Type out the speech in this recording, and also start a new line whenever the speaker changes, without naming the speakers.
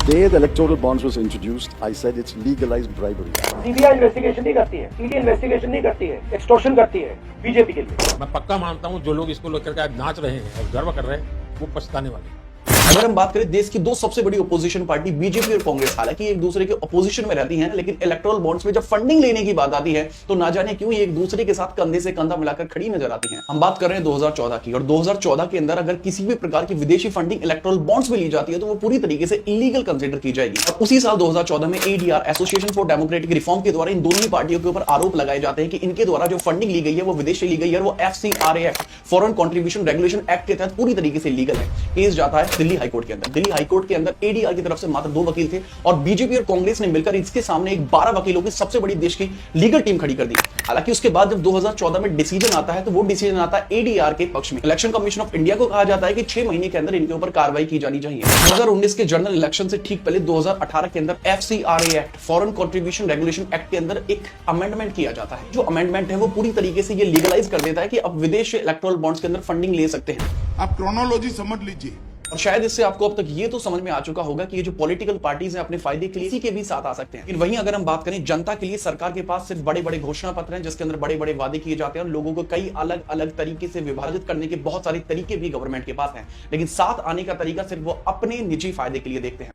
day the electoral bonds was introduced, I said it's legalized bribery.
CBI investigation नहीं करती है, ED investigation नहीं करती है, एक्सटॉर्शन करती है बीजेपी के लिए।
मैं पक्का मानता हूँ जो लोग इसको लेकर के आज नाच रहे हैं और गर्व कर रहे हैं वो पछताने वाले हैं।
अगर हम बात करें देश की दो सबसे बड़ी ओपोजिशन पार्टी बीजेपी और कांग्रेस, हालांकि एक दूसरे के ओपोजिशन में रहती हैं, लेकिन इलेक्टोरल बॉन्ड्स में जब फंडिंग लेने की बात आती है तो ना जाने क्यों ये एक दूसरे के साथ कंधे से कंधा मिलाकर खड़ी नजर आती हैं। हम बात कर रहे हैं 2014 की, और 2014 के अंदर अगर किसी भी प्रकार की विदेशी फंडिंग इलेक्टोरल बॉन्ड्स में ली जाती है तो वो पूरी तरीके से इलीगल कंसिडर की जाएगी। और उसी साल 2014 में ADR, association for democratic reform के द्वारा इन दोनों ही पार्टियों के ऊपर आरोप लगाए जाते हैं कि इनके द्वारा जो फंडिंग ली गई है वो विदेश से ली गई है, वो FCRA act, foreign contribution regulation act के तहत पूरी तरीके से लीगल है। केस जाता है दिल्ली हाईकोर्ट के अंदर। दिल्ली हाईकोर्ट के अंदर एडीआर की तरफ से मात्र 2 वकील थे और बीजेपी और कांग्रेस ने मिलकर इसके सामने एक 12 वकीलों की सबसे बड़ी देश की लीगल टीम खड़ी कर दी। हालांकि उसके बाद जब 2014 में डिसीजन आता है तो वो डिसीजन आता है एडीआर के पक्ष में। इलेक्शन कमीशन ऑफ इंडिया को कहा जाता है कि 6 महीने के अंदर इनके ऊपर कार्रवाई की जानी चाहिए। 2019 के जनरल इलेक्शन से ठीक पहले 2018 के अंदर FCRA act, foreign contribution regulation act के अंदर एक अमेंडमेंट किया जाता है। जो अमेंडमेंट है वो पूरी तरीके से ये लीगलाइज कर देता है कि अब विदेश से इलेक्टोरल बॉन्ड्स के अंदर फंडिंग ले सकते हैं।
आप क्रोनोलॉजी समझ लीजिए।
और शायद इससे आपको अब तक ये तो समझ में आ चुका होगा कि ये जो पॉलिटिकल पार्टीज हैं अपने फायदे के लिए इसी के भी साथ आ सकते हैं। लेकिन वहीं अगर हम बात करें जनता के लिए, सरकार के पास सिर्फ बड़े बड़े घोषणा पत्र हैं जिसके अंदर बड़े बड़े वादे किए जाते हैं और लोगों को कई अलग अलग तरीके से विभाजित करने के बहुत सारे तरीके भी गवर्नमेंट के पास हैं, लेकिन साथ आने का तरीका सिर्फ वो अपने निजी फायदे के लिए देखते हैं।